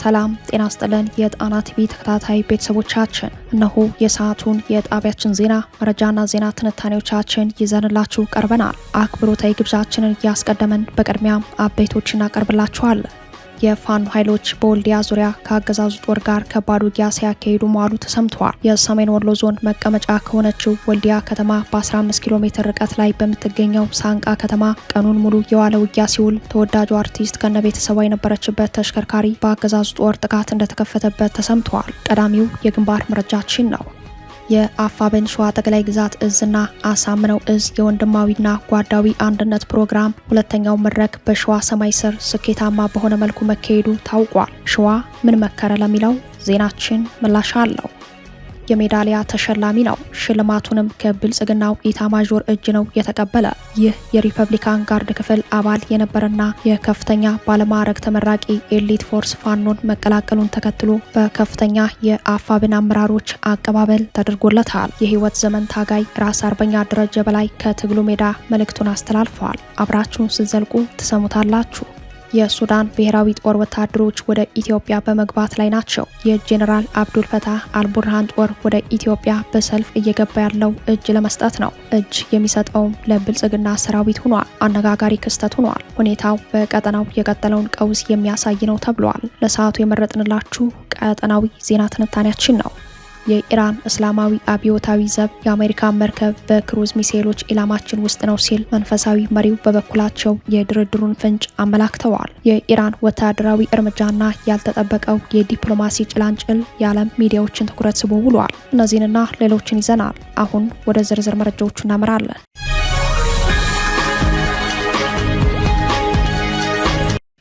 ሰላም ጤና ይስጥልን የጣና ቲቪ ተከታታይ ቤተሰቦቻችን እነሆ የሰዓቱን የጣቢያችን ዜና መረጃና ዜና ትንታኔዎቻችን ይዘንላችሁ ቀርበናል። አክብሮታዊ ግብዣችንን ያስቀደመን በቅድሚያም አበይቶችን እናቀርብላችኋለን። የፋኖ ኃይሎች በወልዲያ ዙሪያ ከአገዛዙ ጦር ጋር ከባድ ውጊያ ሲያካሂዱ መዋሉ ተሰምቷል። የሰሜን ወሎ ዞን መቀመጫ ከሆነችው ወልዲያ ከተማ በ15 ኪሎ ሜትር ርቀት ላይ በምትገኘው ሳንቃ ከተማ ቀኑን ሙሉ የዋለ ውጊያ ሲውል ተወዳጁ አርቲስት ከነቤተሰቧ የነበረችበት ተሽከርካሪ በአገዛዙ ጦር ጥቃት እንደተከፈተበት ተሰምቷል። ቀዳሚው የግንባር መረጃችን ነው። የአፋብኃኝ ሸዋ ጠቅላይ ግዛት እዝና አሳምነው እዝ የወንድማዊና ጓዳዊ አንድነት ፕሮግራም ሁለተኛው መድረክ በሸዋ ሰማይ ስር ስኬታማ በሆነ መልኩ መካሄዱ ታውቋል። ሸዋ ምን መከረ ለሚለው ዜናችን ምላሽ አለው። የሜዳሊያ ተሸላሚ ነው። ሽልማቱንም ከብልጽግናው ኢታማዦር እጅ ነው የተቀበለ። ይህ የሪፐብሊካን ጋርድ ክፍል አባል የነበረና የከፍተኛ ባለማዕረግ ተመራቂ ኤሊት ፎርስ ፋኖን መቀላቀሉን ተከትሎ በከፍተኛ የአፋብኃኝ አመራሮች አቀባበል ተደርጎለታል። የህይወት ዘመን ታጋይ ራስ አርበኛ ደረጀ በላይ ከትግሉ ሜዳ መልእክቱን አስተላልፈዋል። አብራችሁን ስትዘልቁ ትሰሙታላችሁ። የሱዳን ብሔራዊ ጦር ወታደሮች ወደ ኢትዮጵያ በመግባት ላይ ናቸው። የጄኔራል አብዱል ፈታህ አልቡርሃን ጦር ወደ ኢትዮጵያ በሰልፍ እየገባ ያለው እጅ ለመስጠት ነው። እጅ የሚሰጠውም ለብልጽግና ሰራዊት ሆኗል። አነጋጋሪ ክስተት ሆኗል። ሁኔታው በቀጠናው የቀጠለውን ቀውስ የሚያሳይ ነው ተብሏል። ለሰዓቱ የመረጥንላችሁ ቀጠናዊ ዜና ትንታኔያችን ነው። የኢራን እስላማዊ አብዮታዊ ዘብ የአሜሪካ መርከብ በክሩዝ ሚሳኤሎች ኢላማችን ውስጥ ነው ሲል መንፈሳዊ መሪው በበኩላቸው የድርድሩን ፍንጭ አመላክተዋል። የኢራን ወታደራዊ እርምጃና ያልተጠበቀው የዲፕሎማሲ ጭላንጭል የዓለም ሚዲያዎችን ትኩረት ስቦ ውሏል። እነዚህንና ሌሎችን ይዘናል። አሁን ወደ ዝርዝር መረጃዎቹ እናመራለን።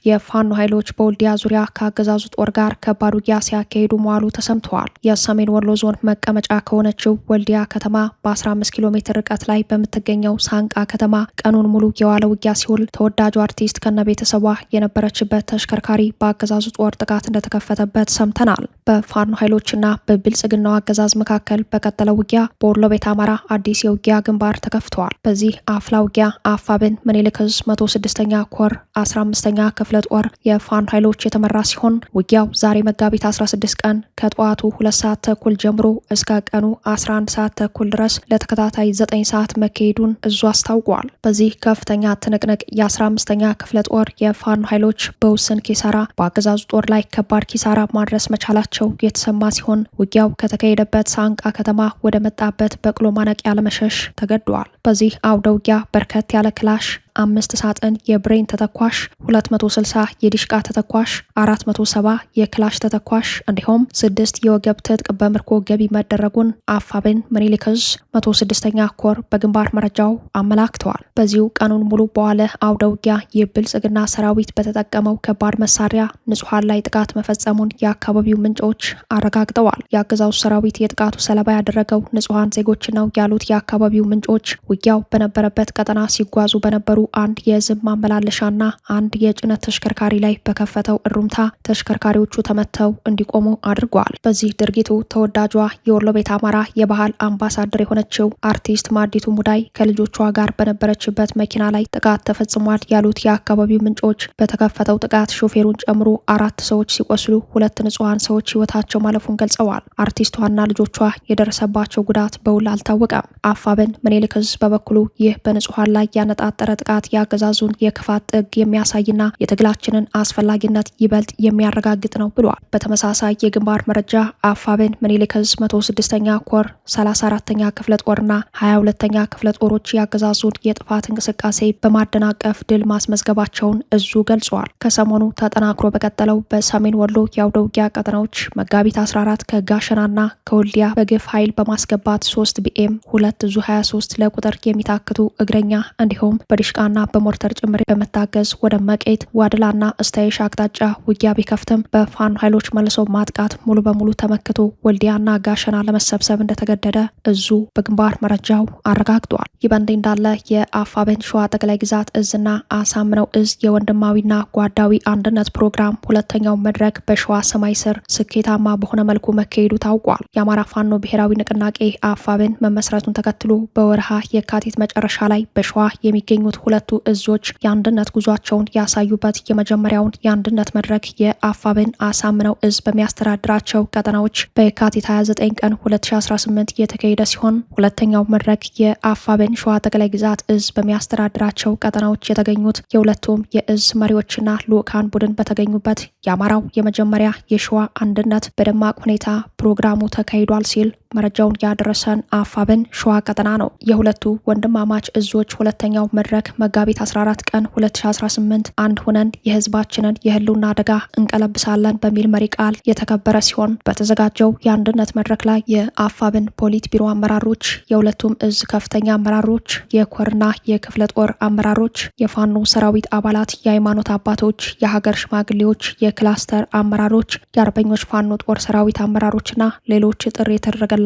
የፋኖ ኃይሎች በወልዲያ ዙሪያ ከአገዛዙ ጦር ጋር ከባድ ውጊያ ሲያካሂዱ መዋሉ ተሰምተዋል። የሰሜን ወሎ ዞን መቀመጫ ከሆነችው ወልዲያ ከተማ በ15 ኪሎ ሜትር ርቀት ላይ በምትገኘው ሳንቃ ከተማ ቀኑን ሙሉ የዋለ ውጊያ ሲውል ተወዳጁ አርቲስት ከነቤተሰቧ የነበረችበት ተሽከርካሪ በአገዛዙ ጦር ጥቃት እንደተከፈተበት ሰምተናል። በፋኖ ኃይሎችና በብልጽግናው አገዛዝ መካከል በቀጠለው ውጊያ በወሎ ቤት አማራ አዲስ የውጊያ ግንባር ተከፍተዋል። በዚህ አፍላ ውጊያ አፋብኃኝ ምኒልክ ዕዝ 106ኛ ኮር 15ኛ ክፍለ ጦር የፋኖ ኃይሎች የተመራ ሲሆን ውጊያው ዛሬ መጋቢት 16 ቀን ከጠዋቱ 2 ሰዓት ተኩል ጀምሮ እስከ ቀኑ 11 ሰዓት ተኩል ድረስ ለተከታታይ 9 ሰዓት መካሄዱን እዙ አስታውቋል። በዚህ ከፍተኛ ትንቅንቅ የ15ኛ ክፍለ ጦር የፋኖ ኃይሎች በውስን ኪሳራ በአገዛዙ ጦር ላይ ከባድ ኪሳራ ማድረስ መቻላቸው የተሰማ ሲሆን ውጊያው ከተካሄደበት ሳንቃ ከተማ ወደ መጣበት በቅሎ ማነቂያ ለመሸሽ ተገደዋል። በዚህ አውደ ውጊያ በርከት ያለ ክላሽ 5 ሳጥን የብሬን ተተኳሽ 260 የዲሽቃ ተተኳሽ 470 የክላሽ ተተኳሽ እንዲሁም 6 የወገብ ትጥቅ በምርኮ ገቢ መደረጉን አፋብኃኝ ምኒልክ ዕዝ 106ኛ ኮር በግንባር መረጃው አመላክተዋል። በዚሁ ቀኑን ሙሉ በዋለ አውደ ውጊያ የብልጽግና ሰራዊት በተጠቀመው ከባድ መሳሪያ ንጹሃን ላይ ጥቃት መፈጸሙን የአካባቢው ምንጮች አረጋግጠዋል። የአገዛዙ ሰራዊት የጥቃቱ ሰለባ ያደረገው ንጹሃን ዜጎች ነው ያሉት የአካባቢው ምንጮች ውጊያው በነበረበት ቀጠና ሲጓዙ በነበሩ አንድ የህዝብ ማመላለሻና አንድ የጭነት ተሽከርካሪ ላይ በከፈተው እሩምታ ተሽከርካሪዎቹ ተመተው እንዲቆሙ አድርጓል። በዚህ ድርጊቱ ተወዳጇ የወሎ ቤት አማራ የባህል አምባሳደር የሆነችው አርቲስት ማዲቱ ሙዳይ ከልጆቿ ጋር በነበረችበት መኪና ላይ ጥቃት ተፈጽሟል ያሉት የአካባቢው ምንጮች በተከፈተው ጥቃት ሾፌሩን ጨምሮ 4 ሰዎች ሲቆስሉ 2 ንጹሃን ሰዎች ህይወታቸው ማለፉን ገልጸዋል። አርቲስቷና ልጆቿ የደረሰባቸው ጉዳት በውል አልታወቀም። አፋብኃኝ ምኒልክ ዕዝ በበኩሉ ይህ በንጹሃን ላይ ያነጣጠረ ጥቃት የአገዛዙን የክፋት ጥግ የሚያሳይና የትግላችንን አስፈላጊነት ይበልጥ የሚያረጋግጥ ነው ብሏል። በተመሳሳይ የግንባር መረጃ አፋብኃኝ ምኒልክ ዕዝ 106ኛ ኮር 34ኛ ክፍለ ጦርና 22ኛ ክፍለ ጦሮች የአገዛዙን የጥፋት እንቅስቃሴ በማደናቀፍ ድል ማስመዝገባቸውን እዙ ገልጿል። ከሰሞኑ ተጠናክሮ በቀጠለው በሰሜን ወሎ የአውደ ውጊያ ቀጠናዎች መጋቢት 14 ከጋሸናና ከወልዲያ በግፍ ኃይል በማስገባት 3 ቢኤም 2 ዙ 23 ለቁጥር የሚታክቱ እግረኛ እንዲሁም በዲሽቃና በሞርተር ጭምር በመታገዝ ወደ መቄት ዋድላና እስታይሽ አቅጣጫ ውጊያ ቢከፍትም በፋኖ ኃይሎች መልሶ ማጥቃት ሙሉ በሙሉ ተመክቶ ወልዲያና ጋሸና ለመሰብሰብ እንደተገደደ እዙ በግንባር መረጃው አረጋግጧል። ይህ በእንዲህ እንዳለ የአፋብኃኝ ሸዋ ጠቅላይ ግዛት እዝና አሳምነው እዝ የወንድማዊና ጓዳዊ አንድነት ፕሮግራም ሁለተኛው መድረክ በሸዋ ሰማይ ስር ስኬታማ በሆነ መልኩ መካሄዱ ታውቋል። የአማራ ፋኖ ብሔራዊ ንቅናቄ አፋብኃኝ መመስረቱን ተከትሎ በወርሃ የካቲት መጨረሻ ላይ በሸዋ የሚገኙት ሁለቱ እዞች የአንድነት ጉዟቸውን ያሳዩበት የመጀመሪያውን የአንድነት መድረክ የአፋብን አሳምነው እዝ በሚያስተዳድራቸው ቀጠናዎች በየካቲት 29 ቀን 2018 የተካሄደ ሲሆን ሁለተኛው መድረክ የአፋብን ሸዋ ጠቅላይ ግዛት እዝ በሚያስተዳድራቸው ቀጠናዎች የተገኙት የሁለቱም የእዝ መሪዎችና ልኡካን ቡድን በተገኙበት የአማራው የመጀመሪያ የሸዋ አንድነት በደማቅ ሁኔታ ፕሮግራሙ ተካሂዷል ሲል መረጃውን ያደረሰን አፋብን ሸዋ ቀጠና ነው። የሁለቱ ወንድማማች እዞች ሁለተኛው መድረክ መጋቢት 14 ቀን 2018 አንድ ሆነን የህዝባችንን የህልውና አደጋ እንቀለብሳለን በሚል መሪ ቃል የተከበረ ሲሆን በተዘጋጀው የአንድነት መድረክ ላይ የአፋብን ፖሊት ቢሮ አመራሮች፣ የሁለቱም እዝ ከፍተኛ አመራሮች፣ የኮርና የክፍለ ጦር አመራሮች፣ የፋኖ ሰራዊት አባላት፣ የሃይማኖት አባቶች፣ የሀገር ሽማግሌዎች፣ የክላስተር አመራሮች፣ የአርበኞች ፋኖ ጦር ሰራዊት አመራሮችና ሌሎች ጥሪ የተደረገላቸው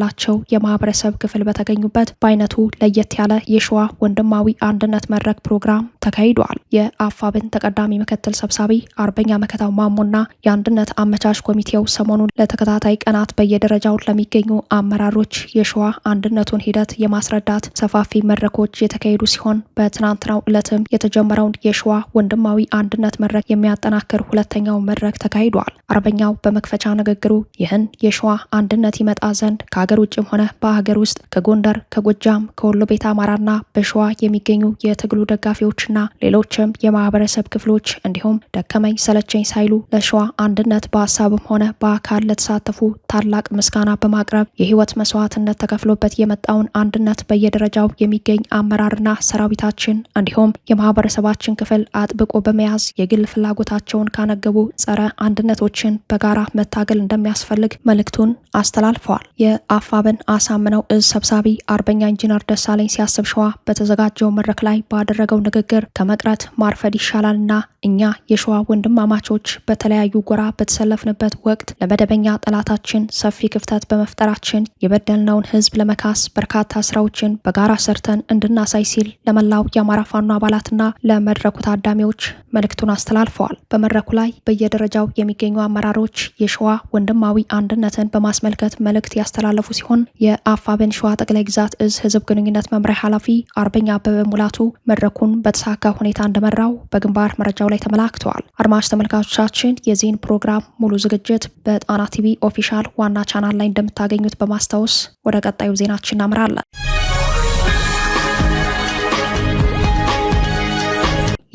የማህበረሰብ ክፍል በተገኙበት በአይነቱ ለየት ያለ የሸዋ ወንድማዊ አንድነት መድረክ ፕሮግራም ተካሂዷል። የአፋብን ተቀዳሚ ምክትል ሰብሳቢ አርበኛ መከታው ማሞና የአንድነት አመቻች ኮሚቴው ሰሞኑን ለተከታታይ ቀናት በየደረጃው ለሚገኙ አመራሮች የሸዋ አንድነቱን ሂደት የማስረዳት ሰፋፊ መድረኮች የተካሄዱ ሲሆን በትናንትናው ዕለትም የተጀመረውን የሸዋ ወንድማዊ አንድነት መድረክ የሚያጠናክር ሁለተኛው መድረክ ተካሂዷል። አርበኛው በመክፈቻ ንግግሩ ይህን የሸዋ አንድነት ይመጣ ዘንድ ከሀገር ውጭም ሆነ በሀገር ውስጥ ከጎንደር፣ ከጎጃም፣ ከወሎ ቤተ አማራና በሸዋ የሚገኙ የትግሉ ደጋፊዎችና ሌሎችም የማህበረሰብ ክፍሎች እንዲሁም ደከመኝ ሰለቸኝ ሳይሉ ለሸዋ አንድነት በሀሳብም ሆነ በአካል ለተሳተፉ ታላቅ ምስጋና በማቅረብ የህይወት መስዋዕትነት ተከፍሎበት የመጣውን አንድነት በየደረጃው የሚገኝ አመራርና ሰራዊታችን እንዲሁም የማህበረሰባችን ክፍል አጥብቆ በመያዝ የግል ፍላጎታቸውን ካነገቡ ጸረ አንድነቶችን በጋራ መታገል እንደሚያስፈልግ መልእክቱን አስተላልፈዋል። የአፋብን አሳምነው እዝ ሰብሳቢ አርበኛ ኢንጂነር ደሳለኝ ሲያስብ ሸዋ በተዘጋጀው መድረክ ላይ ባደረገው ንግግር ከመቅረት ማርፈድ ይሻላልና እኛ የሸዋ ወንድማማቾች በተለያዩ ጎራ በተሰለፍንበት ወቅት ለመደበኛ ጠላታችን ሰፊ ክፍተት በመፍጠራችን የበደልነውን ህዝብ ለመካስ በርካታ ስራዎችን በጋራ ሰርተን እንድናሳይ ሲል ለመላው የአማራ ፋኖ አባላትና ለመድረኩ ታዳሚዎች መልእክቱን አስተላልፈዋል። በመድረኩ ላይ በየደረጃው የሚገኙ አመራሮች የሸዋ ወንድማዊ አንድነትን በማስመልከት መልእክት ያስተላለፉ ሲሆን የአፋብን ሸዋ ጠቅላይ ግዛት እዝ ህዝብ ግንኙነት መምሪያ ኃላፊ አርበኛ አበበ ሙላቱ መድረኩን በተሳካ ሁኔታ እንደመራው በግንባር መረጃው ላይ ተመላክተዋል። አድማጭ ተመልካቾቻችን የዚህን ፕሮግራም ሙሉ ዝግጅት በጣና ቲቪ ኦፊሻል ዋና ቻናል ላይ እንደምታገኙት በማስታወስ ወደ ቀጣዩ ዜናችን እናምራለን።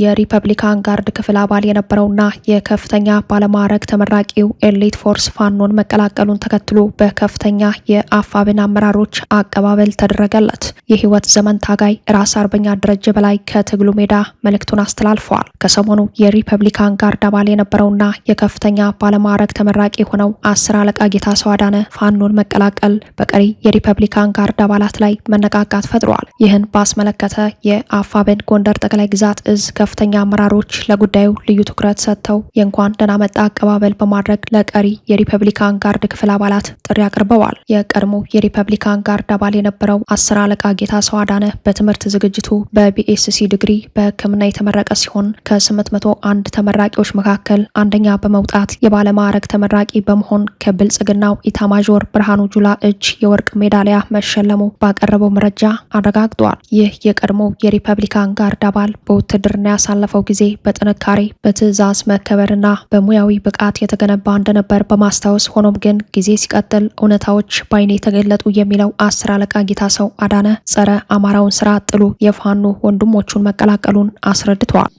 የሪፐብሊካን ጋርድ ክፍል አባል የነበረውና የከፍተኛ ባለማዕረግ ተመራቂው ኤሊት ፎርስ ፋኖን መቀላቀሉን ተከትሎ በከፍተኛ የአፋብን አመራሮች አቀባበል ተደረገለት። የህይወት ዘመን ታጋይ ራስ አርበኛ ደረጀ በላይ ከትግሉ ሜዳ መልእክቱን አስተላልፈዋል። ከሰሞኑ የሪፐብሊካን ጋርድ አባል የነበረውና የከፍተኛ ባለማዕረግ ተመራቂ ሆነው 10 አለቃ ጌታሰው አዳነ ፋኖን መቀላቀል በቀሪ የሪፐብሊካን ጋርድ አባላት ላይ መነቃቃት ፈጥሯል። ይህን ባስመለከተ የአፋብን ጎንደር ጠቅላይ ግዛት እዝ ከፍተኛ አመራሮች ለጉዳዩ ልዩ ትኩረት ሰጥተው የእንኳን ደህና መጣ አቀባበል በማድረግ ለቀሪ የሪፐብሊካን ጋርድ ክፍል አባላት ጥሪ አቅርበዋል። የቀድሞ የሪፐብሊካን ጋርድ አባል የነበረው 10 አለቃ ጌታሰው አዳነ በትምህርት ዝግጅቱ በቢኤስሲ ዲግሪ በሕክምና የተመረቀ ሲሆን ከ801 ተመራቂዎች መካከል አንደኛ በመውጣት የባለማዕረግ ተመራቂ በመሆን ከብልጽግናው ኢታማዦር ብርሃኑ ጁላ እጅ የወርቅ ሜዳሊያ መሸለሙ ባቀረበው መረጃ አረጋግጧል። ይህ የቀድሞ የሪፐብሊካን ጋርድ አባል በውትድርና ያሳለፈው ጊዜ በጥንካሬ በትዕዛዝ መከበርና በሙያዊ ብቃት የተገነባ እንደነበር በማስታወስ ሆኖም ግን ጊዜ ሲቀጥል እውነታዎች በአይኔ የተገለጡ የሚለው 10 አለቃ ጌታሰው አዳነ ጸረ አማራውን ስራ ጥሉ የፋኖ ወንድሞቹን መቀላቀሉን አስረድተዋል።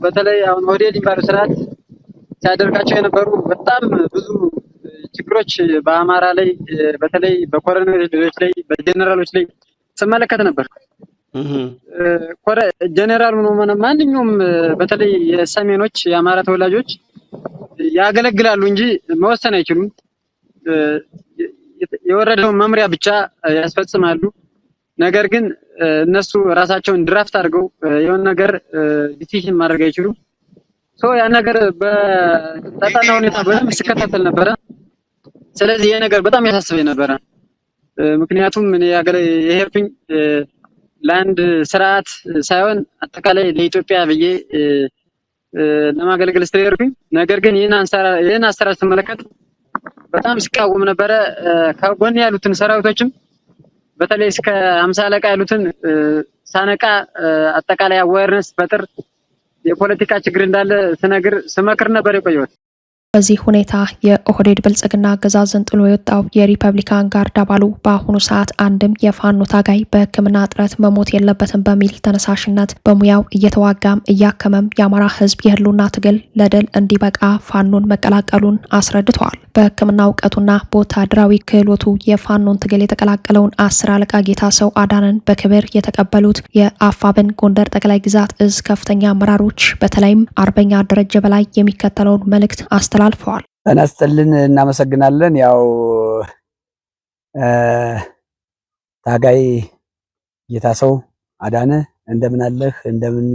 በተለይ አሁን ኦህዴድ የሚባለው ስርዓት ሲያደርጋቸው የነበሩ በጣም ብዙ ችግሮች በአማራ ላይ በተለይ በኮሎኔሎች ላይ በጀነራሎች ላይ ስመለከት ነበር። ጀነራል ሆኖ ማንኛውም በተለይ የሰሜኖች የአማራ ተወላጆች ያገለግላሉ እንጂ መወሰን አይችሉም። የወረደውን መምሪያ ብቻ ያስፈጽማሉ። ነገር ግን እነሱ ራሳቸውን ድራፍት አድርገው የሆነ ነገር ዲሲሽን ማድረግ አይችሉም። ያ ነገር በተጠና ሁኔታ በደንብ ሲከታተል ነበረ። ስለዚህ ይሄ ነገር በጣም ያሳስበኝ ነበረ። ምክንያቱም እኔ የሄድኩኝ ለአንድ ስርዓት ሳይሆን አጠቃላይ ለኢትዮጵያ ብዬ ለማገልገል ስለሄድኩኝ፣ ነገር ግን ይህን አሰራር ስመለከት በጣም ሲቃወም ነበረ። ከጎን ያሉትን ሰራዊቶችም በተለይ እስከ 50 አለቃ ያሉትን ሳነቃ አጠቃላይ አዌርነስ ፈጥር የፖለቲካ ችግር እንዳለ ስመክር ነበር የቆየሁት። በዚህ ሁኔታ የኦህዴድ ብልጽግና አገዛዝን ጥሎ የወጣው የሪፐብሊካን ጋርድ አባሉ በአሁኑ ሰዓት አንድም የፋኖ ታጋይ በሕክምና እጥረት መሞት የለበትም በሚል ተነሳሽነት በሙያው እየተዋጋም እያከመም የአማራ ሕዝብ የህልውና ትግል ለድል እንዲበቃ ፋኖን መቀላቀሉን አስረድተዋል። በሕክምና እውቀቱና በወታደራዊ ክህሎቱ የፋኖን ትግል የተቀላቀለውን 10 አለቃ ጌታሰው አዳነን በክብር የተቀበሉት የአፋብን ጎንደር ጠቅላይ ግዛት እዝ ከፍተኛ አመራሮች በተለይም አርበኛ ደረጀ በላይ የሚከተለውን መልእክት አስተላልፈዋል። ተነስተልን እናመሰግናለን። ያው ታጋይ ጌታሰው አዳነ እንደምን አለህ? እንደምን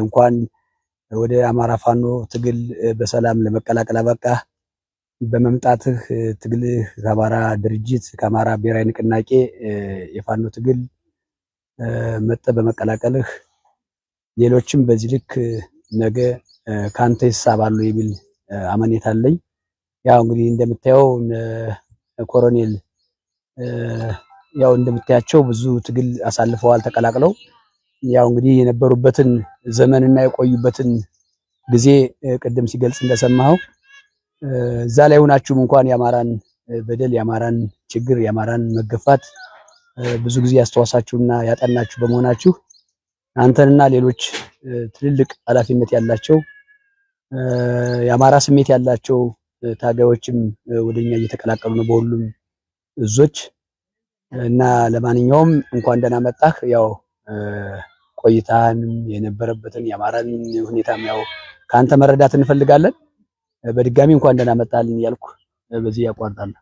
እንኳን ወደ አማራ ፋኖ ትግል በሰላም ለመቀላቀል አበቃ። በመምጣትህ ትግልህ ከአማራ ድርጅት ከአማራ ብሔራዊ ንቅናቄ የፋኖ ትግል በመቀላቀልህ ሌሎችም በዚህ ልክ ነገ ካንተ ይሳባሉ የሚል አመኔታ አለኝ። ያው እንግዲህ እንደምታየው ኮሎኔል ያው እንደምታያቸው ብዙ ትግል አሳልፈዋል ተቀላቅለው። ያው እንግዲህ የነበሩበትን ዘመንና የቆዩበትን ጊዜ ቅድም ሲገልጽ እንደሰማኸው እዛ ላይ ሆናችሁም እንኳን የአማራን በደል የአማራን ችግር የአማራን መገፋት ብዙ ጊዜ ያስተዋሳችሁና ያጠናችሁ በመሆናችሁ አንተንና ሌሎች ትልልቅ ኃላፊነት ያላቸው የአማራ ስሜት ያላቸው ታጋዮችም ወደኛ እየተቀላቀሉ ነው በሁሉም እዞች እና ለማንኛውም እንኳን ደህና መጣህ። ያው ቆይታንም የነበረበትን የአማራን ሁኔታም ያው ካንተ መረዳት እንፈልጋለን። በድጋሚ እንኳን ደህና መጣልን እያልኩ በዚህ ያቋርጣለሁ።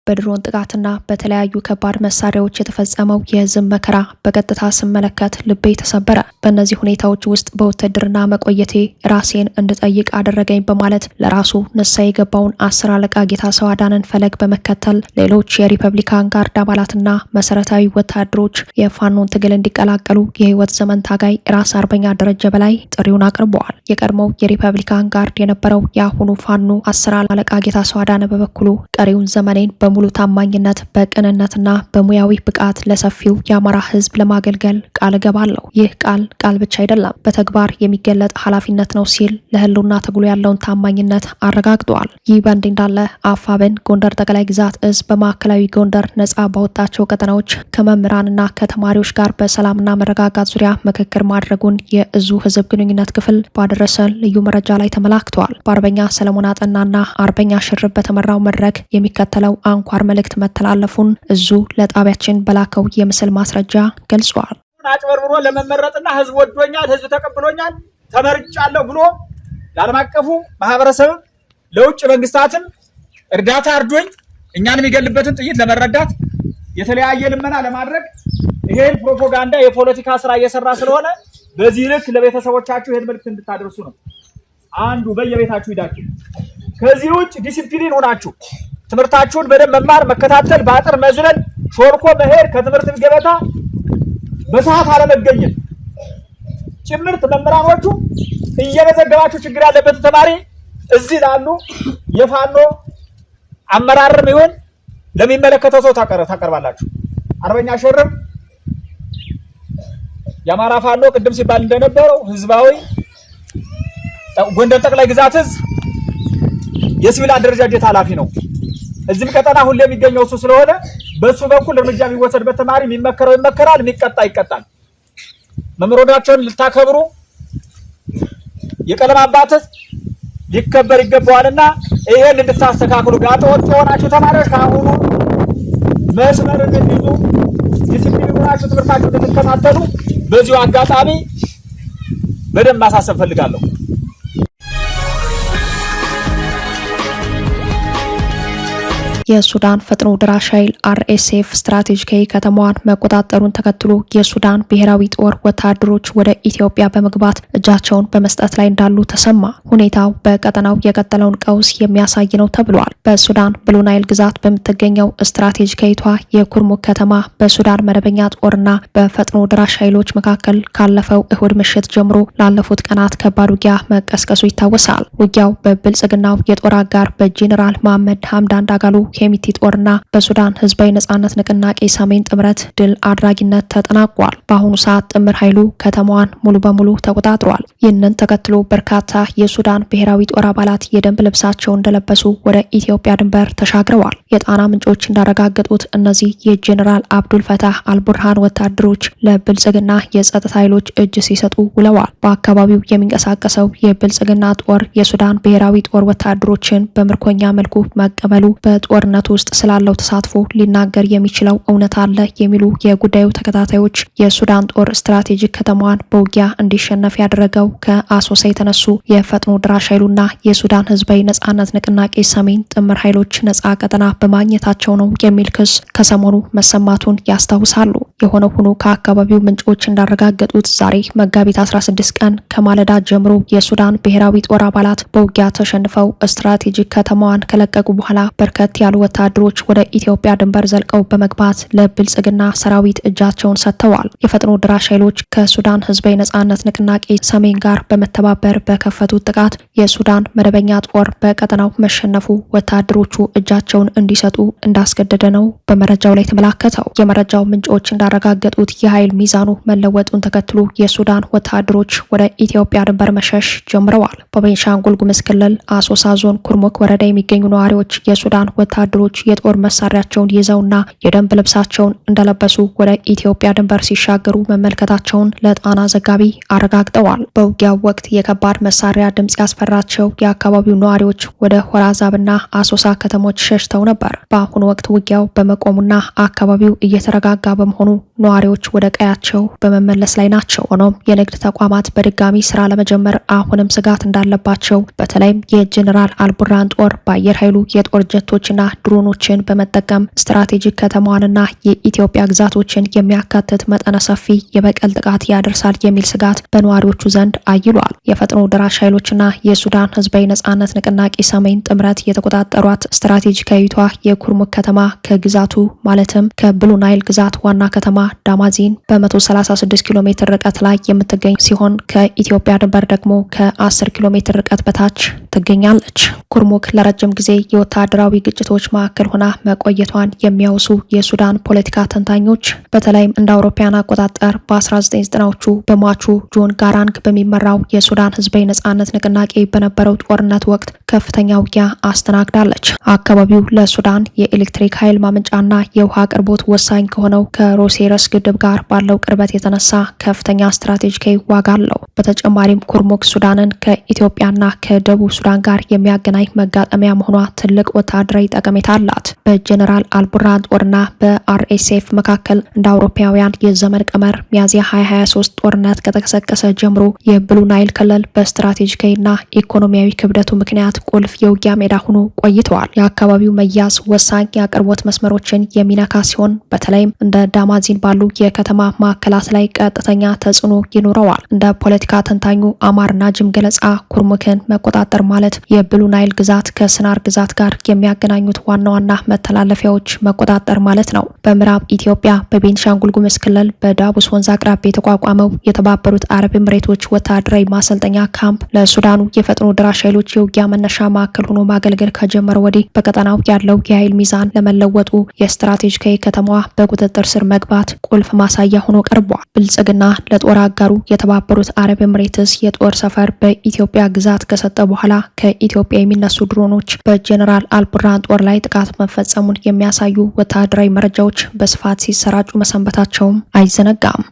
በድሮን ጥቃትና በተለያዩ ከባድ መሳሪያዎች የተፈጸመው የህዝብ መከራ በቀጥታ ስመለከት ልቤ ተሰበረ። በእነዚህ ሁኔታዎች ውስጥ በውትድርና መቆየቴ ራሴን እንድጠይቅ አደረገኝ በማለት ለራሱ ንስሐ የገባውን 10 አለቃ ጌታሰው አዳነን ፈለግ በመከተል ሌሎች የሪፐብሊካን ጋርድ አባላትና መሰረታዊ ወታደሮች የፋኖን ትግል እንዲቀላቀሉ የህይወት ዘመን ታጋይ ራስ አርበኛ ደረጀ በላይ ጥሪውን አቅርበዋል። የቀድሞው የሪፐብሊካን ጋርድ የነበረው የአሁኑ ፋኖ 10 አለቃ ጌታሰው አዳነ በበኩሉ ቀሪውን ዘመኔን ሙሉ ታማኝነት በቅንነትና በሙያዊ ብቃት ለሰፊው የአማራ ህዝብ ለማገልገል ቃል እገባለሁ። ይህ ቃል ብቻ አይደለም፣ በተግባር የሚገለጥ ኃላፊነት ነው ሲል ለህልውና ትግሉ ያለውን ታማኝነት አረጋግጧል። ይህ በእንዲህ እንዳለ አፋብን ጎንደር ጠቅላይ ግዛት እዝ በማዕከላዊ ጎንደር ነጻ ባወጣቸው ቀጠናዎች ከመምህራንና ከተማሪዎች ጋር በሰላምና መረጋጋት ዙሪያ ምክክር ማድረጉን የእዙ ህዝብ ግንኙነት ክፍል ባደረሰን ልዩ መረጃ ላይ ተመላክቷል። በአርበኛ ሰለሞን አጠናና አርበኛ ሽርብ በተመራው መድረክ የሚከተለው አንኳር መልእክት መተላለፉን እዙ ለጣቢያችን በላከው የምስል ማስረጃ ገልጿል። አጭበርብሮ ለመመረጥና ህዝብ ወዶኛል፣ ህዝብ ተቀብሎኛል፣ ተመርጫለሁ ብሎ ለዓለም አቀፉ ማህበረሰብ ለውጭ መንግስታትም እርዳታ አርዶኝ እኛን የሚገልበትን ጥይት ለመረዳት የተለያየ ልመና ለማድረግ ይሄን ፕሮፓጋንዳ የፖለቲካ ስራ እየሰራ ስለሆነ በዚህ ልክ ለቤተሰቦቻችሁ ይሄን መልእክት እንድታደርሱ ነው። አንዱ በየቤታችሁ ሂዳችሁ ከዚህ ውጭ ዲሲፕሊን ሆናችሁ ትምህርታችሁን በደንብ መማር መከታተል፣ በአጥር መዝለል፣ ሾልኮ መሄድ፣ ከትምህርት ገበታ በሰዓት አለመገኘት ጭምርት መምህራኖቹ እየመዘገባችሁ ችግር ያለበት ተማሪ እዚህ ላሉ የፋኖ አመራርም ይሁን ለሚመለከተው ሰው ታቀርባላችሁ። አርበኛ ሽርብ የአማራ ፋኖ ቅድም ሲባል እንደነበረው ህዝባዊ ጎንደር ጠቅላይ ግዛት እዝ የሲቪል አደረጃጀት ኃላፊ ነው። እዚህም ቀጠና ሁሉ የሚገኘው እሱ ስለሆነ በሱ በኩል እርምጃ የሚወሰድበት ተማሪ የሚመከረው ይመከራል፣ የሚቀጣ ይቀጣል። መምህራኖቻችሁን ልታከብሩ የቀለም አባት ሊከበር ይገባዋልና ይሄን እንድታስተካክሉ ጋጠወጥ የሆናችሁ ተማሪዎች ካሁኑ መስመር እንድትይዙ ዲሲፕሊን ሆናችሁ ትምህርታችሁን እንድትከታተሉ በዚሁ አጋጣሚ በደንብ ማሳሰብ ፈልጋለሁ። የሱዳን ፈጥኖ ደራሽ ኃይል RSF ስትራቴጂካዊ ከተማዋን መቆጣጠሩን ተከትሎ የሱዳን ብሔራዊ ጦር ወታደሮች ወደ ኢትዮጵያ በመግባት እጃቸውን በመስጠት ላይ እንዳሉ ተሰማ። ሁኔታው በቀጠናው የቀጠለውን ቀውስ የሚያሳይ ነው ተብሏል። በሱዳን ብሉ ናይል ግዛት በምትገኘው ስትራቴጂካዊቷ የኩርሙክ ከተማ በሱዳን መደበኛ ጦርና በፈጥኖ ደራሽ ኃይሎች መካከል ካለፈው እሁድ ምሽት ጀምሮ ላለፉት ቀናት ከባድ ውጊያ መቀስቀሱ ይታወሳል። ውጊያው በብልጽግናው የጦር አጋር በጄኔራል መሐመድ ሐምዳን ዳጋሎ ሄሚቲ ጦርና በሱዳን ህዝባዊ ነጻነት ንቅናቄ ሰሜን ጥምረት ድል አድራጊነት ተጠናቋል። በአሁኑ ሰዓት ጥምር ኃይሉ ከተማዋን ሙሉ በሙሉ ተቆጣጥሯል። ይህንን ተከትሎ በርካታ የሱዳን ብሔራዊ ጦር አባላት የደንብ ልብሳቸውን እንደለበሱ ወደ ኢትዮጵያ ድንበር ተሻግረዋል። የጣና ምንጮች እንዳረጋገጡት እነዚህ የጄኔራል አብዱል ፈታህ አልቡርሃን ወታደሮች ለብልጽግና የጸጥታ ኃይሎች እጅ ሲሰጡ ውለዋል። በአካባቢው የሚንቀሳቀሰው የብልጽግና ጦር የሱዳን ብሔራዊ ጦር ወታደሮችን በምርኮኛ መልኩ መቀበሉ በጦርነቱ ውስጥ ስላለው ተሳትፎ ሊናገር የሚችለው እውነት አለ የሚሉ የጉዳዩ ተከታታዮች የሱዳን ጦር ስትራቴጂክ ከተማዋን በውጊያ እንዲሸነፍ ያደረገው ከአሶሳ የተነሱ የፈጥኖ ድራሽ ኃይሉና የሱዳን ህዝባዊ ነጻነት ንቅናቄ ሰሜን ጥምር ኃይሎች ነጻ ቀጠና በማግኘታቸው ነው የሚል ክስ ከሰሞኑ መሰማቱን ያስታውሳሉ። የሆነ ሆኖ ከአካባቢው ምንጮች እንዳረጋገጡት ዛሬ መጋቢት 16 ቀን ከማለዳ ጀምሮ የሱዳን ብሔራዊ ጦር አባላት በውጊያ ተሸንፈው ስትራቴጂክ ከተማዋን ከለቀቁ በኋላ በርከት ያሉ ወታደሮች ወደ ኢትዮጵያ ድንበር ዘልቀው በመግባት ለብልጽግና ሰራዊት እጃቸውን ሰጥተዋል። የፈጥኖ ድራሽ ኃይሎች ከሱዳን ህዝባዊ ነጻነት ንቅናቄ ሰሜን ጋር በመተባበር በከፈቱት ጥቃት የሱዳን መደበኛ ጦር በቀጠናው መሸነፉ ወታደሮቹ እጃቸውን እንዲሰጡ እንዳስገደደ ነው በመረጃው ላይ ተመላከተው። የመረጃው ምንጮች እንዳረጋገጡት የኃይል ሚዛኑ መለወጡን ተከትሎ የሱዳን ወታደሮች ወደ ኢትዮጵያ ድንበር መሸሽ ጀምረዋል። በቤንሻንጉል ጉሙዝ ክልል አሶሳ ዞን ኩርሙክ ወረዳ የሚገኙ ነዋሪዎች የሱዳን ወታደሮች የጦር መሳሪያቸውን ይዘውና የደንብ ልብሳቸውን እንደለበሱ ወደ ኢትዮጵያ ድንበር ሲሻገሩ መመልከታቸውን ለጣና ዘጋቢ አረጋግጠዋል። በውጊያው ወቅት የከባድ መሳሪያ ድምጽ ያስፈራቸው የአካባቢው ነዋሪዎች ወደ ሆራዛብና አሶሳ ከተሞች ሸሽተው ነበር። በአሁኑ ወቅት ውጊያው በመቆሙና አካባቢው እየተረጋጋ በመሆኑ ነዋሪዎች ወደ ቀያቸው በመመለስ ላይ ናቸው። ሆኖም የንግድ ተቋማት በድጋሚ ስራ ለመጀመር አሁንም ስጋት እንዳለባቸው በተለይም የጄኔራል አልቡርሃን ጦር በአየር ኃይሉ የጦር ጀቶችና ድሮኖችን በመጠቀም ስትራቴጂክ ከተማዋንና የኢትዮጵያ ግዛቶችን የሚያካትት መጠነ ሰፊ የበቀል ጥቃት ያደርሳል የሚል ስጋት በነዋሪዎቹ ዘንድ አይሏል። የፈጥኖ ደራሽ ኃይሎችና የሱዳን ህዝባዊ ነጻነት ንቅናቄ ሰሜን ጥምረት የተቆጣጠሯት ስትራቴጂካዊቷ የኩርሙክ ከተማ ከግዛቱ ማለትም ከብሉ ናይል ግዛት ዋና ከተማ ዳማዚን በ136 ኪሎ ሜትር ርቀት ላይ የምትገኝ ሲሆን ከኢትዮጵያ ድንበር ደግሞ ከ10 ኪሎ ሜትር ርቀት በታች ትገኛለች። ኩርሙክ ለረጅም ጊዜ የወታደራዊ ግጭቶች ማዕከል ሆና መቆየቷን የሚያወሱ የሱዳን ፖለቲካ ተንታኞች በተለይም እንደ አውሮፓውያን አቆጣጠር በ1990ዎቹ በሟቹ ጆን ጋራንግ በሚመራው የሱዳን ህዝባዊ ነጻነት ንቅናቄ በነበረው ጦርነት ወቅት ከፍተኛ ውጊያ አስተናግዳለች። አካባቢው ለሱዳን የኤሌክትሪክ ኃይል ማመንጫና የውሃ አቅርቦት ወሳኝ ከሆነው ከሮሴረስ ግድብ ጋር ባለው ቅርበት የተነሳ ከፍተኛ ስትራቴጂካዊ ዋጋ አለው። በተጨማሪም ኩርሙክ ሱዳንን ከኢትዮጵያና ከደቡብ ሱዳን ጋር የሚያገናኝ መጋጠሚያ መሆኗ ትልቅ ወታደራዊ ጠቀሜታ አላት። በጄኔራል አልቡርሃን ጦርና በአርኤስኤፍ መካከል እንደ አውሮፓውያን የዘመን ቀመር ሚያዝያ 2023 ጦርነት ከተቀሰቀሰ ጀምሮ የብሉ ናይል ክልል በስትራቴጂካዊና ኢኮኖሚያዊ ክብደቱ ምክንያት ቁልፍ የውጊያ ሜዳ ሆኖ ቆይተዋል። የአካባቢው መያዝ ወሳኝ የአቅርቦት መስመሮችን የሚነካ ሲሆን በተለይም እንደ ዳማዚን ባሉ የከተማ ማዕከላት ላይ ቀጥተኛ ተጽዕኖ ይኖረዋል። እንደ ፖለቲካ ተንታኙ አማር ናጅም ገለጻ ኩርሙክን መቆጣጠር ማለት የብሉ ናይል ግዛት ከስናር ግዛት ጋር የሚያገናኙት ዋና ዋና መተላለፊያዎች መቆጣጠር ማለት ነው። በምዕራብ ኢትዮጵያ በቤንሻንጉል ጉሙዝ ክልል በዳቡስ ወንዝ አቅራቢያ የተቋቋመው የተባበሩት አረብ ኤምሬቶች ወታደራዊ ማሰልጠኛ ካምፕ ለሱዳኑ የፈጥኖ ድራሽ ኃይሎች የውጊያ መነሻ ማዕከል ሆኖ ማገልገል ከጀመረ ወዲህ በቀጠናው ያለው የኃይል ሚዛን ለመለወጡ የስትራቴጂካዊ ከተማዋ በቁጥጥር ስር መግባት ቁልፍ ማሳያ ሆኖ ቀርቧል። ብልጽግና ለጦር አጋሩ የተባበሩት አረብ ኤምሬትስ የጦር ሰፈር በኢትዮጵያ ግዛት ከሰጠ በኋላ ከኢትዮጵያ የሚነሱ ድሮኖች በጄኔራል አልቡርሃን ጦር ላይ ጥቃት መፈጸሙን የሚያሳዩ ወታደራዊ መረጃዎች በስፋት ሲሰራጩ መሰንበታቸውም አይዘነጋም።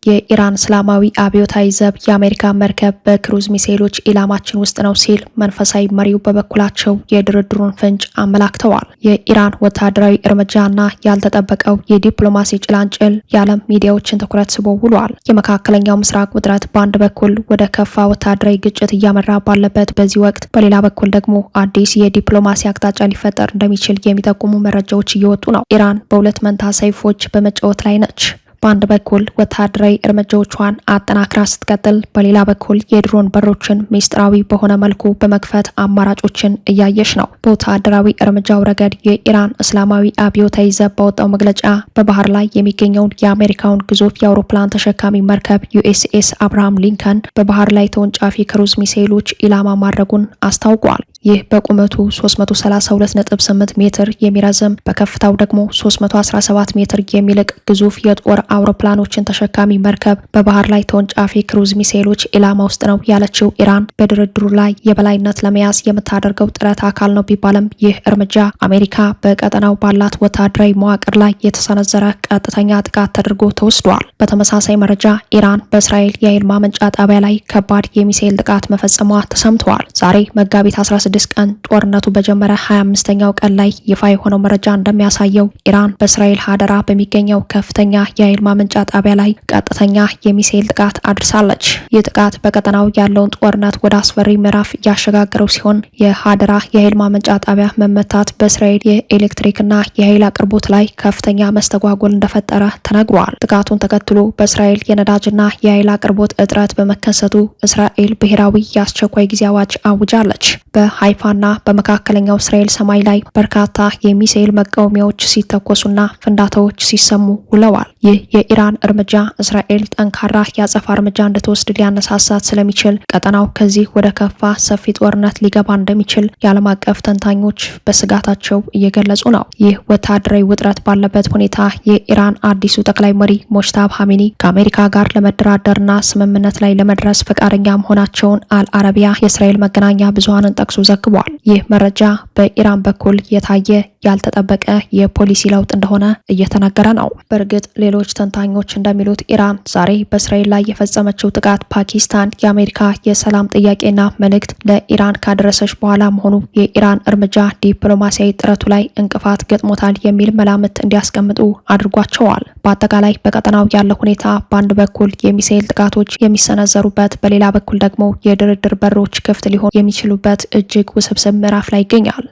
የኢራን እስላማዊ አብዮታዊ ዘብ የአሜሪካ መርከብ በክሩዝ ሚሳኤሎች ኢላማችን ውስጥ ነው ሲል መንፈሳዊ መሪው በበኩላቸው የድርድሩን ፍንጭ አመላክተዋል። የኢራን ወታደራዊ እርምጃና ያልተጠበቀው የዲፕሎማሲ ጭላንጭል የዓለም ሚዲያዎችን ትኩረት ስቦ ውሏል። የመካከለኛው ምስራቅ ውጥረት በአንድ በኩል ወደ ከፋ ወታደራዊ ግጭት እያመራ ባለበት በዚህ ወቅት በሌላ በኩል ደግሞ አዲስ የዲፕሎማሲ አቅጣጫ ሊፈጠር እንደሚችል የሚጠቁሙ መረጃዎች እየወጡ ነው። ኢራን በሁለት መንታ ሰይፎች በመጫወት ላይ ነች። በአንድ በኩል ወታደራዊ እርምጃዎቿን አጠናክራ ስትቀጥል፣ በሌላ በኩል የድሮን በሮችን ሚስጥራዊ በሆነ መልኩ በመክፈት አማራጮችን እያየች ነው። በወታደራዊ እርምጃው ረገድ የኢራን እስላማዊ አብዮታዊ ዘብ ባወጣው መግለጫ በባህር ላይ የሚገኘውን የአሜሪካውን ግዙፍ የአውሮፕላን ተሸካሚ መርከብ ዩኤስኤስ አብርሃም ሊንከን በባህር ላይ ተወንጫፊ ክሩዝ ሚሳኤሎች ኢላማ ማድረጉን አስታውቋል። ይህ በቁመቱ 332.8 ሜትር የሚረዝም በከፍታው ደግሞ 317 ሜትር የሚልቅ ግዙፍ የጦር አውሮፕላኖችን ተሸካሚ መርከብ በባህር ላይ ተወንጫፊ ክሩዝ ሚሳኤሎች ኢላማ ውስጥ ነው ያለችው ኢራን በድርድሩ ላይ የበላይነት ለመያዝ የምታደርገው ጥረት አካል ነው ቢባልም ይህ እርምጃ አሜሪካ በቀጠናው ባላት ወታደራዊ መዋቅር ላይ የተሰነዘረ ቀጥተኛ ጥቃት ተደርጎ ተወስዷል። በተመሳሳይ መረጃ ኢራን በእስራኤል የኃይል ማመንጫ ጣቢያ ላይ ከባድ የሚሳኤል ጥቃት መፈጸሟ ተሰምተዋል። ዛሬ መጋቢት 16 ቀን ጦርነቱ በጀመረ 25ኛው ቀን ላይ ይፋ የሆነው መረጃ እንደሚያሳየው ኢራን በእስራኤል ሀደራ በሚገኘው ከፍተኛ የኃይል ማመንጫ ጣቢያ ላይ ቀጥተኛ የሚሳኤል ጥቃት አድርሳለች። ይህ ጥቃት በቀጠናው ያለውን ጦርነት ወደ አስፈሪ ምዕራፍ እያሸጋገረው ሲሆን የሀደራ የኃይል ማመንጫ ጣቢያ መመታት በእስራኤል የኤሌክትሪክና የኃይል አቅርቦት ላይ ከፍተኛ መስተጓጎል እንደፈጠረ ተነግሯል። ጥቃቱን ተከትሎ በእስራኤል የነዳጅና የኃይል አቅርቦት እጥረት በመከሰቱ እስራኤል ብሔራዊ የአስቸኳይ ጊዜ አዋጅ አውጃለች። በሃይፋና በመካከለኛው እስራኤል ሰማይ ላይ በርካታ የሚሳኤል መቃወሚያዎች ሲተኮሱና ፍንዳታዎች ሲሰሙ ውለዋል። ይህ የኢራን እርምጃ እስራኤል ጠንካራ የአጸፋ እርምጃ እንድትወስድ ሊያነሳሳት ስለሚችል ቀጠናው ከዚህ ወደ ከፋ ሰፊ ጦርነት ሊገባ እንደሚችል የዓለም አቀፍ ተንታኞች በስጋታቸው እየገለጹ ነው። ይህ ወታደራዊ ውጥረት ባለበት ሁኔታ የኢራን አዲሱ ጠቅላይ መሪ ሞጅታባ ኻሜኒ ከአሜሪካ ጋር ለመደራደርና ስምምነት ላይ ለመድረስ ፈቃደኛ መሆናቸውን አልአረቢያ የእስራኤል መገናኛ ብዙሃንን ጠቅሶ ዘግቧል። ይህ መረጃ በኢራን በኩል የታየ ያልተጠበቀ የፖሊሲ ለውጥ እንደሆነ እየተነገረ ነው። በእርግጥ ሌሎች ተንታኞች እንደሚሉት ኢራን ዛሬ በእስራኤል ላይ የፈጸመችው ጥቃት ፓኪስታን የአሜሪካ የሰላም ጥያቄና መልእክት ለኢራን ካደረሰች በኋላ መሆኑ የኢራን እርምጃ ዲፕሎማሲያዊ ጥረቱ ላይ እንቅፋት ገጥሞታል የሚል መላምት እንዲያስቀምጡ አድርጓቸዋል። በአጠቃላይ በቀጠናው ያለው ሁኔታ በአንድ በኩል የሚሳኤል ጥቃቶች የሚሰነዘሩበት፣ በሌላ በኩል ደግሞ የድርድር በሮች ክፍት ሊሆን የሚችሉበት እጅግ ውስብስብ ምዕራፍ ላይ ይገኛል።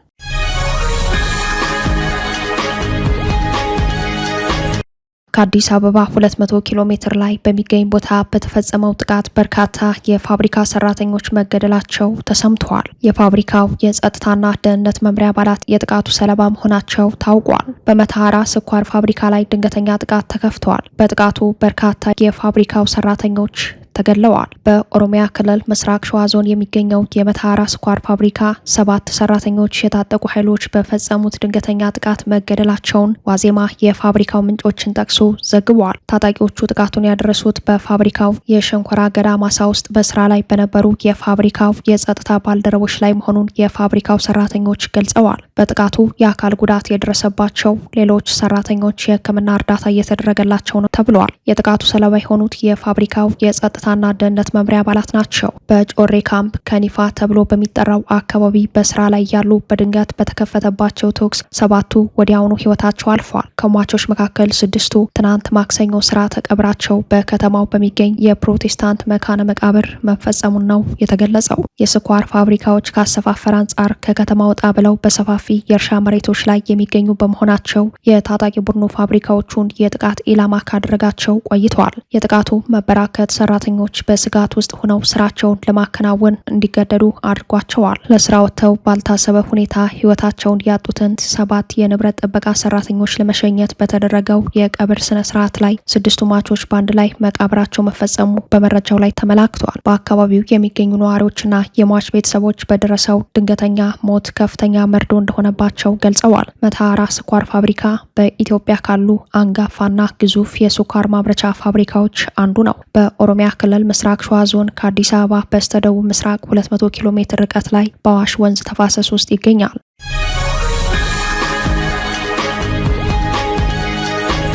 ከአዲስ አበባ 200 ኪሎ ሜትር ላይ በሚገኝ ቦታ በተፈጸመው ጥቃት በርካታ የፋብሪካ ሰራተኞች መገደላቸው ተሰምተዋል። የፋብሪካው የጸጥታና ደህንነት መምሪያ አባላት የጥቃቱ ሰለባ መሆናቸው ታውቋል። በመተሐራ ስኳር ፋብሪካ ላይ ድንገተኛ ጥቃት ተከፍተዋል። በጥቃቱ በርካታ የፋብሪካው ሰራተኞች ተገድለዋል። በኦሮሚያ ክልል ምስራቅ ሸዋ ዞን የሚገኘው የመተሐራ ስኳር ፋብሪካ 7 ሰራተኞች የታጠቁ ኃይሎች በፈጸሙት ድንገተኛ ጥቃት መገደላቸውን ዋዜማ የፋብሪካው ምንጮችን ጠቅሶ ዘግቧል። ታጣቂዎቹ ጥቃቱን ያደረሱት በፋብሪካው የሸንኮራ አገዳ ማሳ ውስጥ በስራ ላይ በነበሩ የፋብሪካው የጸጥታ ባልደረቦች ላይ መሆኑን የፋብሪካው ሰራተኞች ገልጸዋል። በጥቃቱ የአካል ጉዳት የደረሰባቸው ሌሎች ሰራተኞች የሕክምና እርዳታ እየተደረገላቸው ነው ተብሏል። የጥቃቱ ሰለባ የሆኑት የፋብሪካው የጸጥታና ደህንነት መምሪያ አባላት ናቸው። በጮሬ ካምፕ ከኒፋ ተብሎ በሚጠራው አካባቢ በስራ ላይ ያሉ በድንገት በተከፈተባቸው ተኩስ 7ቱ ወዲያውኑ ህይወታቸው አልፏል። ከሟቾች መካከል 6ቱ ትናንት ማክሰኞ ስርዓተ ቀብራቸው በከተማው በሚገኝ የፕሮቴስታንት መካነ መቃብር መፈጸሙን ነው የተገለጸው። የስኳር ፋብሪካዎች ካሰፋፈር አንጻር ከከተማ ወጣ ብለው በሰፋፊ የእርሻ መሬቶች ላይ የሚገኙ በመሆናቸው የታጣቂ ቡድኑ ፋብሪካዎቹን የጥቃት ኢላማ ካደረጋቸው ቆይተዋል። የጥቃቱ መበራከት ሰራተኞች በስጋት ውስጥ ሆነው ስራቸውን ለማከናወን እንዲገደዱ አድርጓቸዋል። ለስራ ወጥተው ባልታሰበ ሁኔታ ህይወታቸውን ያጡትን 7 የንብረት ጥበቃ ሰራተኞች ለመሸኘት በተደረገው የቀብር ስነ ስርዓት ላይ 6ቱ ሟቾች በአንድ ላይ መቃብራቸው መፈጸሙ በመረጃው ላይ ተመላክቷል። በአካባቢው የሚገኙ ነዋሪዎችና የሟች ቤተሰቦች በደረሰው ድንገተኛ ሞት ከፍተኛ መርዶ እንደሆነባቸው ገልጸዋል። መተሐራ ስኳር ፋብሪካ በኢትዮጵያ ካሉ አንጋፋና ግዙፍ የስኳር ማምረቻ ፋብሪካዎች አንዱ ነው። በኦሮሚያ ክልል ምስራቅ ሸዋ ዞን ከአዲስ አበባ በስተደቡብ ምስራቅ 200 ኪሎ ሜትር ርቀት ላይ በአዋሽ ወንዝ ተፋሰስ ውስጥ ይገኛል።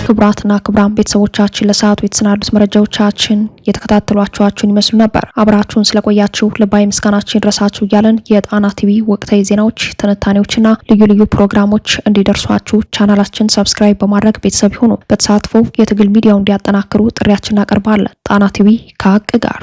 ክቡራትና ክቡራን ቤተሰቦቻችን ለሰዓቱ የተሰናዱት መረጃዎቻችን የተከታተሏችኋችሁን ይመስሉ ነበር። አብራችሁን ስለቆያችሁ ልባዊ ምስጋናችን ይድረሳችሁ እያለን የጣና ቲቪ ወቅታዊ ዜናዎች፣ ትንታኔዎችና ልዩ ልዩ ፕሮግራሞች እንዲደርሷችሁ ቻናላችን ሰብስክራይብ በማድረግ ቤተሰብ ይሁኑ። በተሳትፎ የትግል ሚዲያውን እንዲያጠናክሩ ጥሪያችን እናቀርባለን። ጣና ቲቪ ከሀቅ ጋር